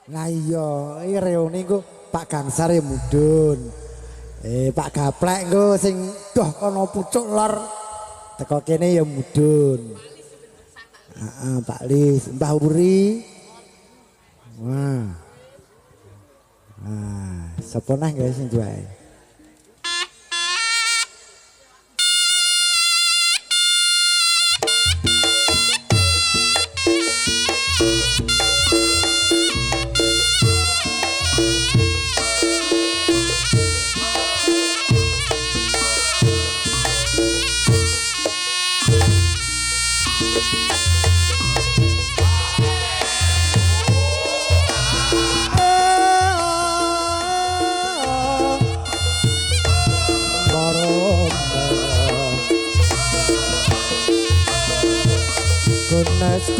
Lah iya, iki reuni engko Pak Gangsar ya mudhun. Pak Gaplek engko sing doh kono pucuk lor teko kene ya mudhun. Heeh, Pak Lis, Mbah Wuri. Wah. Ah, sapa neh guys sing duwe. Kunes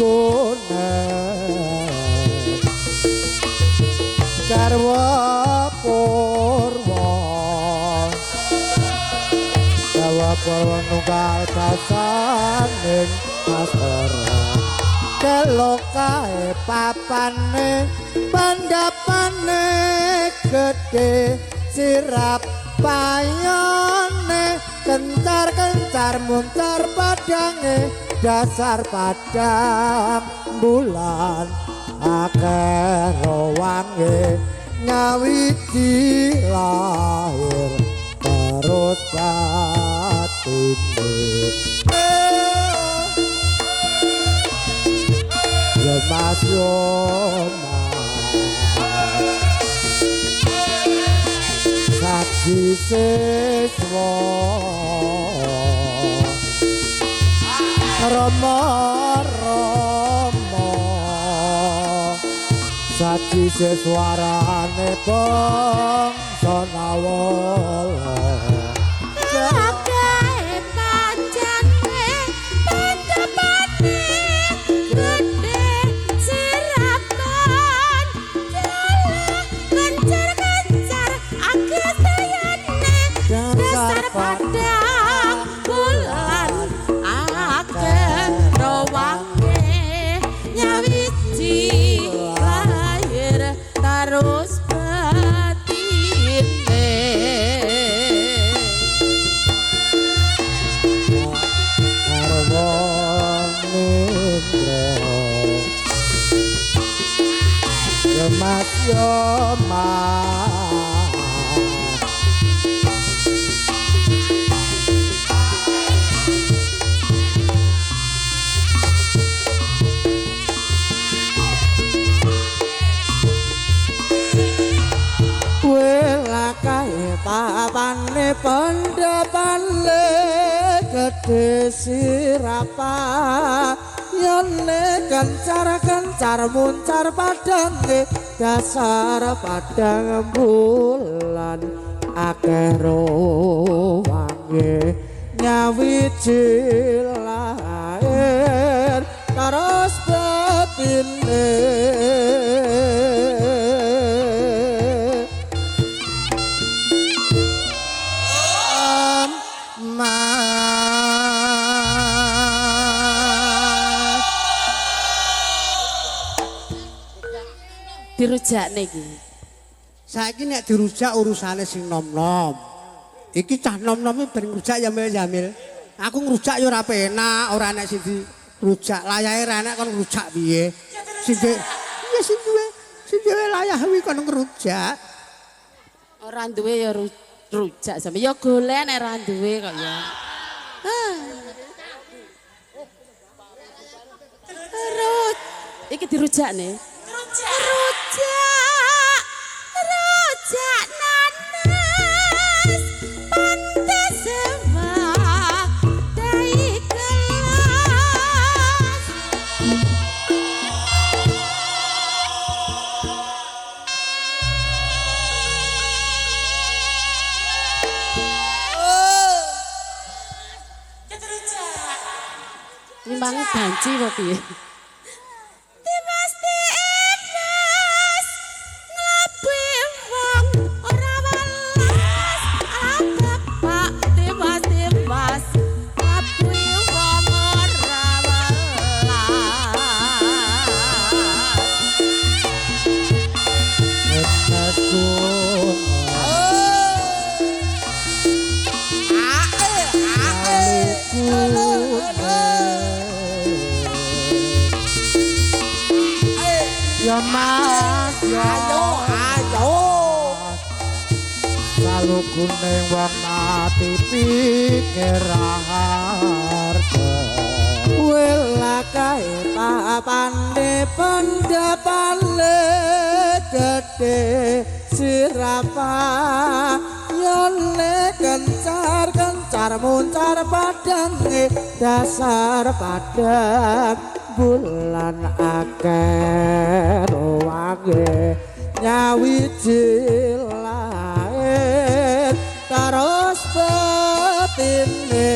garwa purwa nunggal kasaning asara kelokae papane pandapane gedhe sirap payone kencar-kencar muncar padange dasar padang bulan akeh rowange nyawiji lahir terus batine Mas Yona saksi seswa Rama Rama saksi seswarane bangsa Nawala padang bulan akeh rawange nyawiji lahir terus batine Mas Yoma papane pendapane gedhe sirapa yone kencar-kencar muncar padange dasar padang bulan akeh rowange nyawiji lahir terus batine dirujakne iki. Saiki nek dirujak urusane sing nom-nom. Iki cah nom-nome ben ngrujak ya Jamil. Aku ngrujak ya ora penak, ora nek sing dirujak layahe ra nek kon ngrujak piye. Sing ya sing duwe layah kuwi kon ngrujak. Ora duwe ya rujak sampe ya golek nek ora duwe kok ya. Iki dirujakne. Rujak nanas pantes sewak dai kelas Memang banci kok piye? ya mas ya ayo lalu kuning wong mati pikir harta wela kae papande pendapane gede sirapa yone kencar muncar padange dasar padang bulan akeh wange nyawiji lair terus betine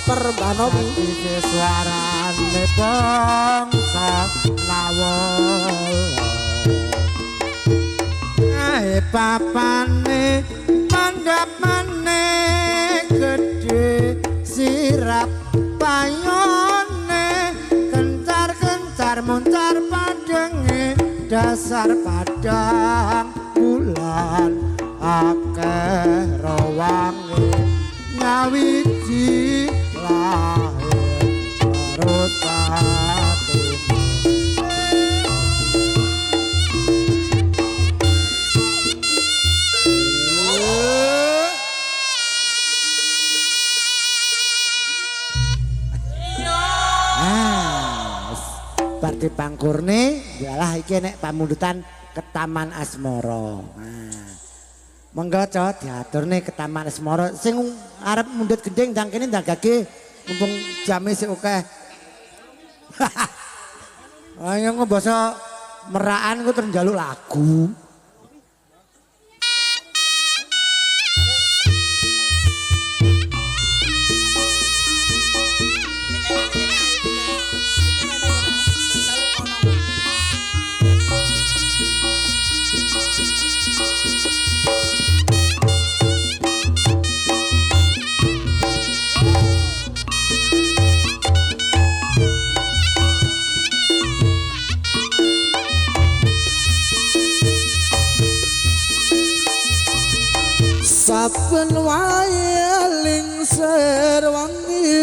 perbanomi iki suarane bangsa lawol ae papane mandapane gedhe sirap payone kencar muncar padenge dasar padang bulan akeh rawange nyawiji lahir perut batin bar dipangkurne yalah iki nek pamundutan ke Taman Asmara. Monggo Cok diaturne ke Taman Asmara sing arep mundhut gending ndang kene ndagake mumpung jame sik akeh. Ayo basa merakan ku terus njaluk lagu. Saben wae lingsir wangi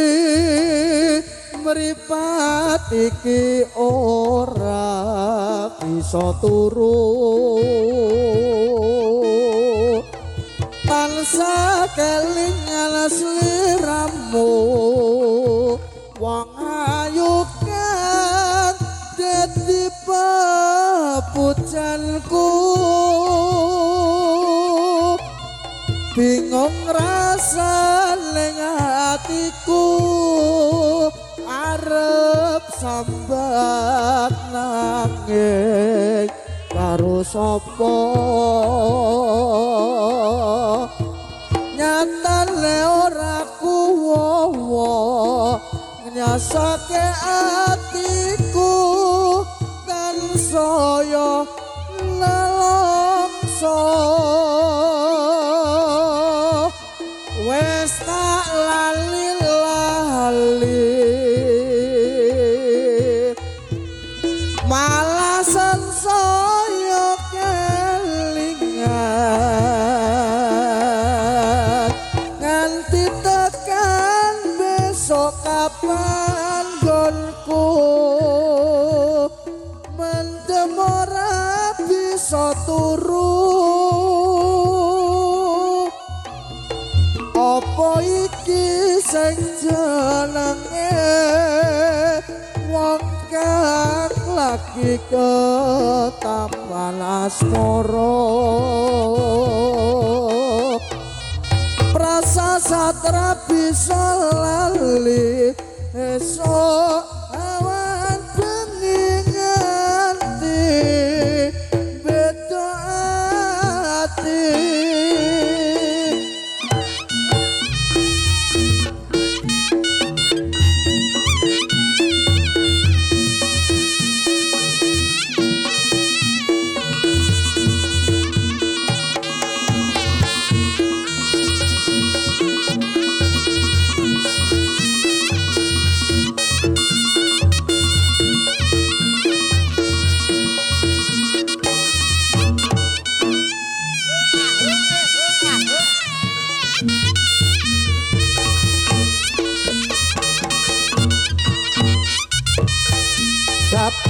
mripat iki ora bisa turu tansah kelingan sliramu wong ayu kan dadi pepujanku bingung rasa ning atiku arep sambat nanging karo sapa nyatane ora kuwowo nyasake atiku kan saya nelongso wes tak lali-lali malah saya kelingan nganti tekan besok kapan gonku mendem ora bisa turu apa iki sing jenenge wong kang lagi ke Taman Asmara prasasatra bisa lali esok awan bengi nganti beda ati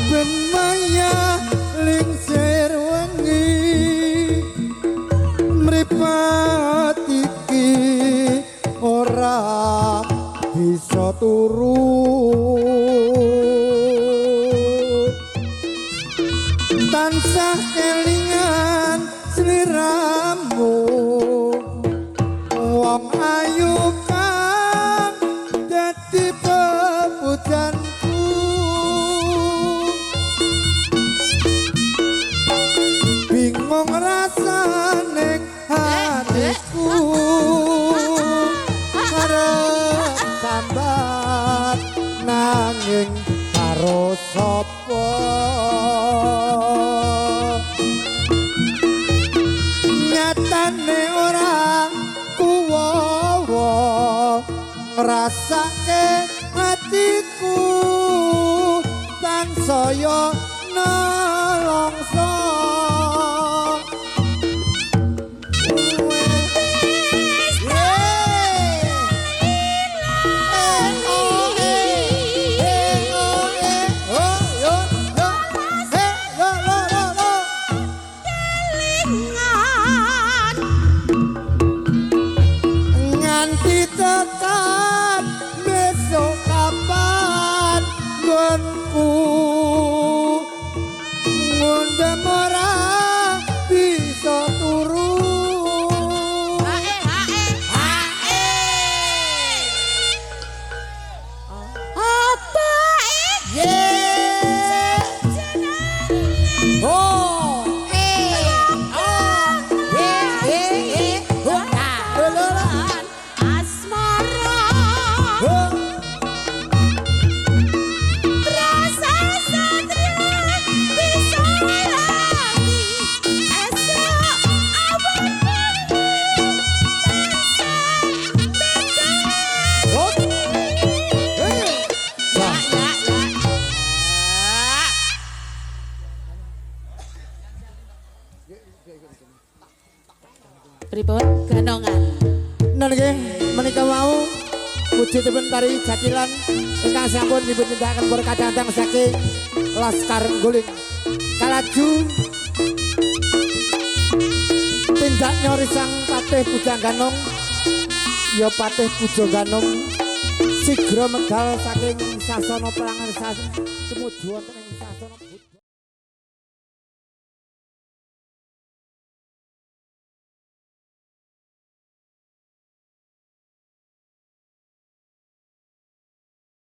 saben maya lingsir wengi mripat iki ora bisa turu tansah kelingan sliramu wong ayu kang dadi pepujanku bingung rasane hatiku arep sambat nanging karo sapa nyatane ora kuwowo ngrasake hatiku tansaya nelongso nganti tekan besok kapan gonku ngundang ora bisa turu Apa oh asmara rasa satria bisa lagi esok awan pripun ganongan Nah nggih menika wau wujudipun tari jatilan ingkang sampun dipundhakaken berkadang saking Laskar Guling kalaju tindak nyorisang Patih Pujangganong ya Patih Pujangganong sigra medal saking sasana perangan tumuju wonten ing sasana